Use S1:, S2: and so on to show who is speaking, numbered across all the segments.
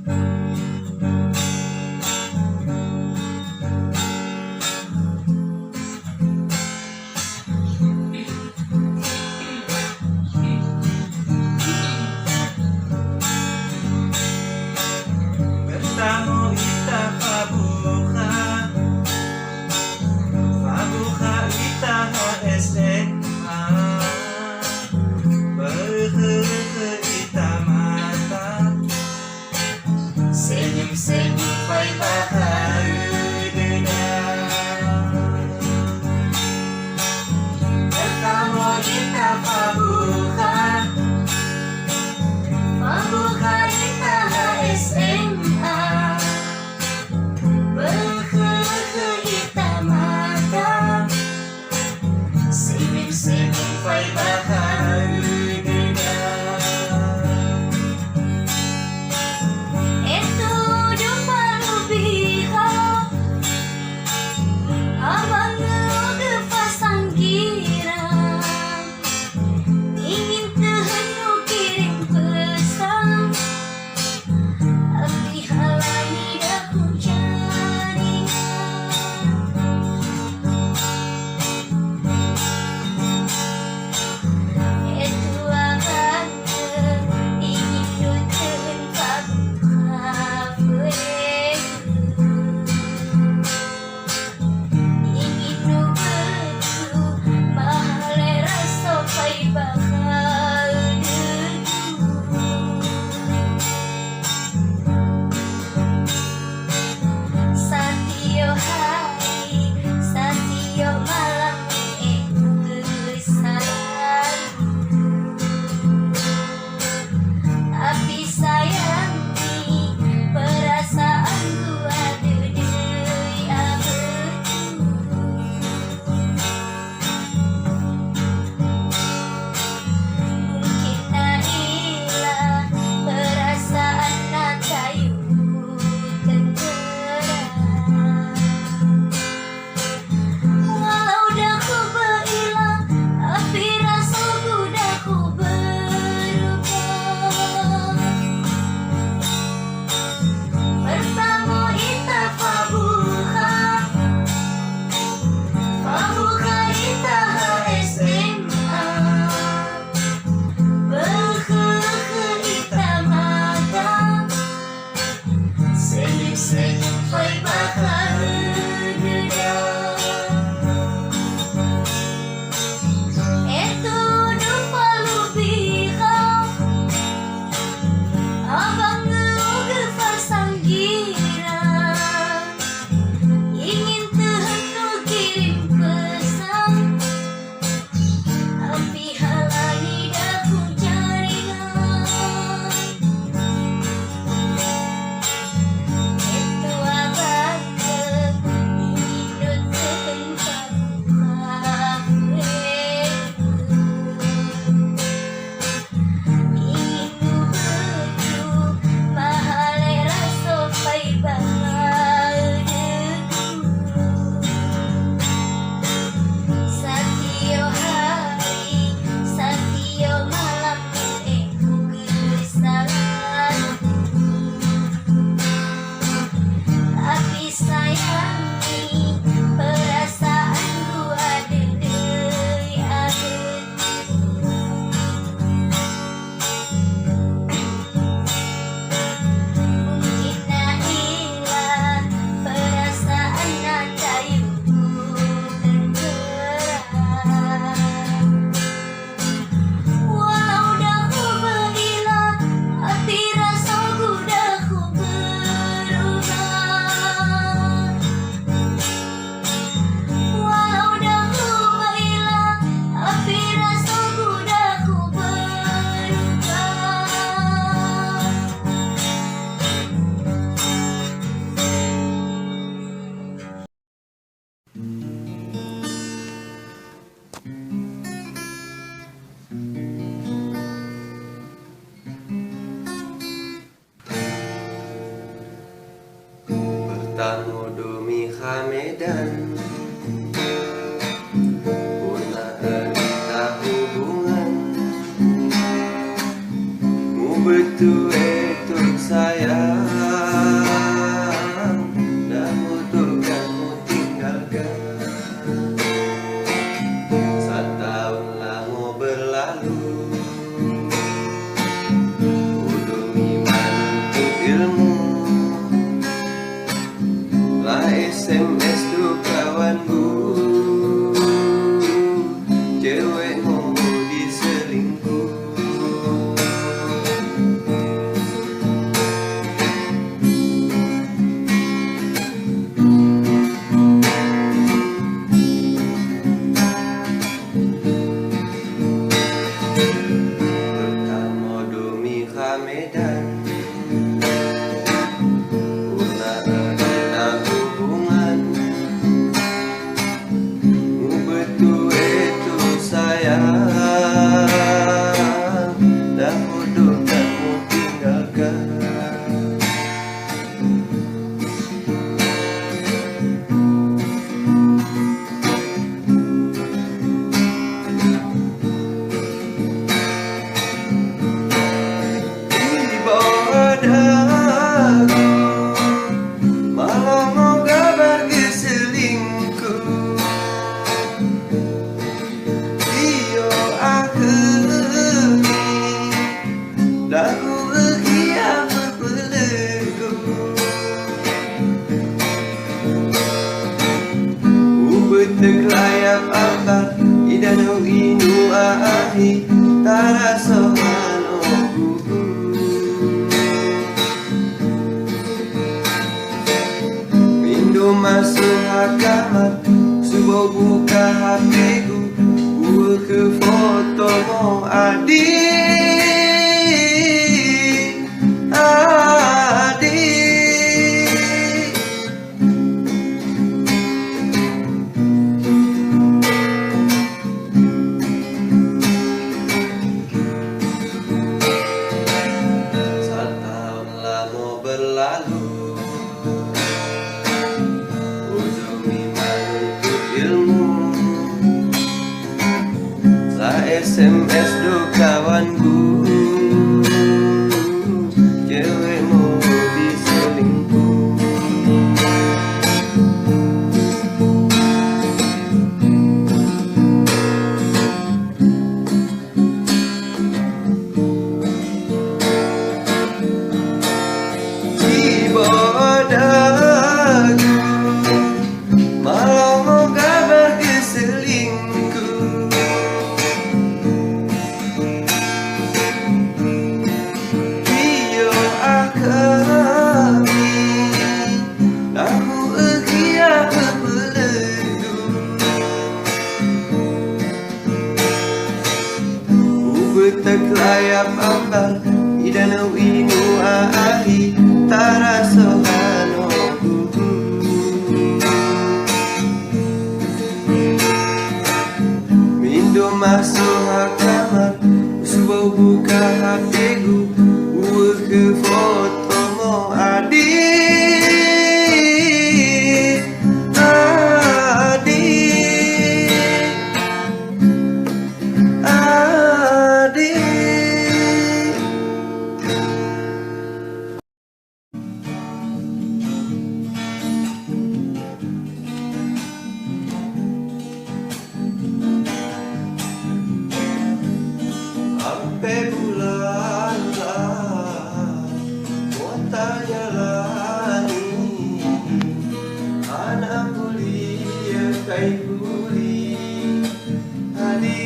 S1: Bertemu ita pabuka ita SMA. Berheke ita mata, senyum-senyum pai bahagia. Bertemu ita pabuka ita SMA. Berheke ita mata, senyum-senyum pai bahagia.
S2: Itu jumpa lubiha, abang ngepasang kira, ingin kehendak kirim pesan, tapi halangi aku jaringan. Itu abang ingin duten pabuka ingin nubetu mahale rasa pai bakal satio hari satio malam kesalan. Tapi sayang nih perasaanku ada deui abetu. Mungkin ilah perasaan natayu tenteram. Walau dah ku berilang, tapi rasaku dah ku berubah. Bertemu ita pabuka ita SMA. Berheke ita mata, senyum-senyum pai bahagia. Itu jumpa lubiha, abang ngepasang kira, ingin kehendak kirim pesan, tapi halangi daku jaringan. Itu abang ingin duten pabuka ingin nubetu mahale rasa pai bahagia. Satio hari satio malam kesalan. Tapi sayang nih perasaanku ada deui abetu. Mungkin ilah perasaan natayu tenteram. Walau dah ku berilang, tapi rasaku dah ku berubah. Walau dah ku berilang, tapi rasaku dah ku berubah.
S1: Bertemu demi Hamedan, puna erita hubungan, mu betul itu sayang. masuk kamar, subuh buka hatiku, gua ke foto mo adik, adik. Setahun lama berlalu, SMS do kawanku, cewek mau diselingkuh. Tiba dagu, malah mau kabar keselingkuh. Terlayap ambal idana winu ahi taraso hanoku. Mindo masuk kamar, subuh buka hatiku, gua ke foto mo adik, adik, adik. Sampai bulan lah, kota jalani, anak kuliah kai kuliah, adik.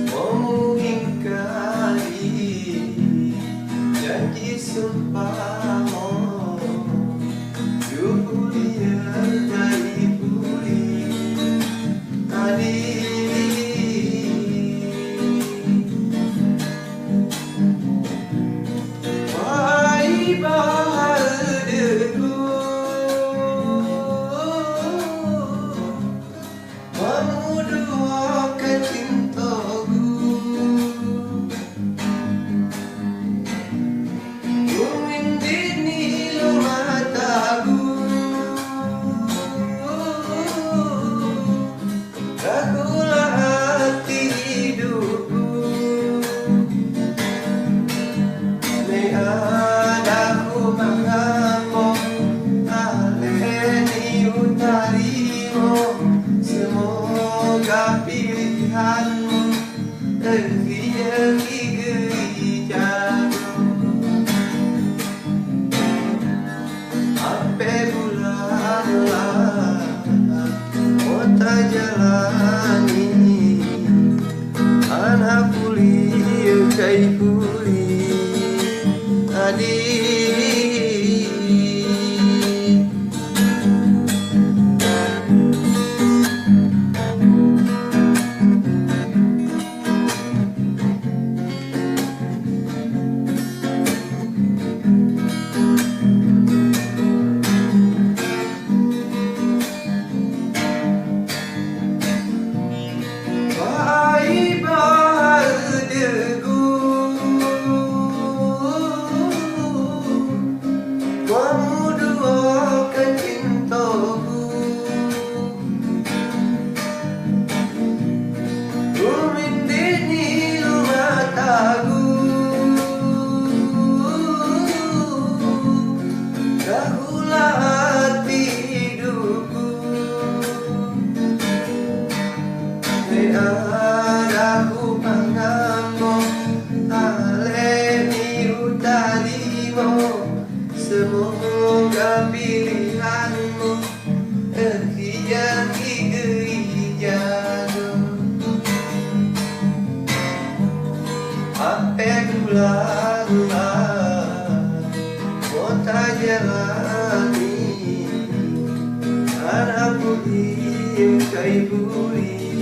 S1: Mau ingkari janji sumpah mo, yuk kuliah kai pilihanmu, rezeki gerejamu. Sampai bulan lah, kota jalani, anak kuliah kai kuliah, adik. Semoga pilihanmu terhiangi gerejamu. Sampai bulan buli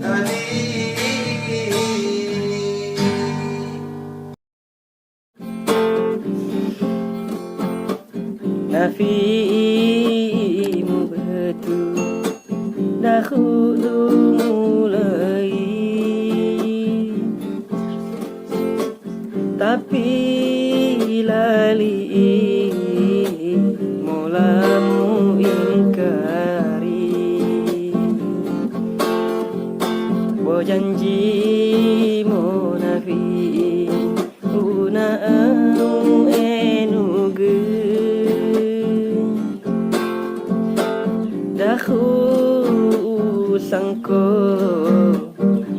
S1: adi
S3: Nafimu betul dahulu mulai, tapi lali mulamu ingkari. Bo janji mo nafi una au enuge dahu sangko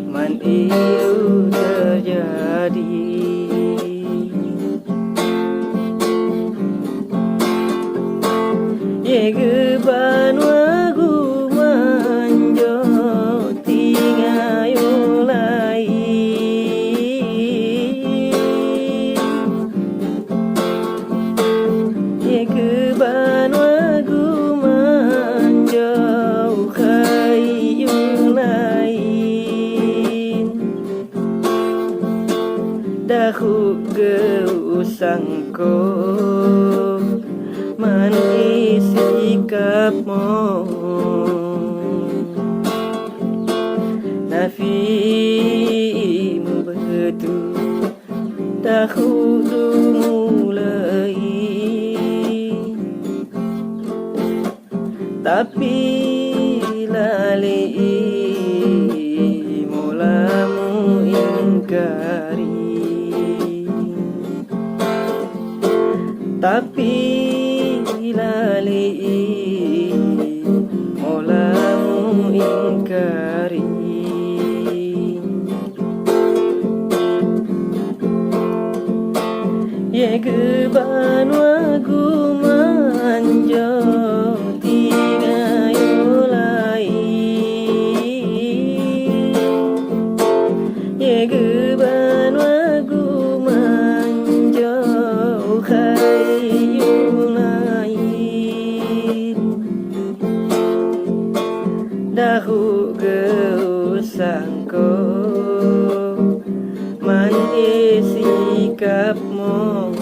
S3: man iu terjadi. Ye geban wagu manjo tingayo lai, ye geban wagu manjo kayu lain, dahu geu sangko manis sikapmu. Nafimu betul dahulu mulai, tapi lali mulamu ingkari. Tapi lali mulamu ingkari. Ye geban wagu manjo tingayo lai, ye geban wagu manjo kayu lain, dahu geu sangko man sikapmu.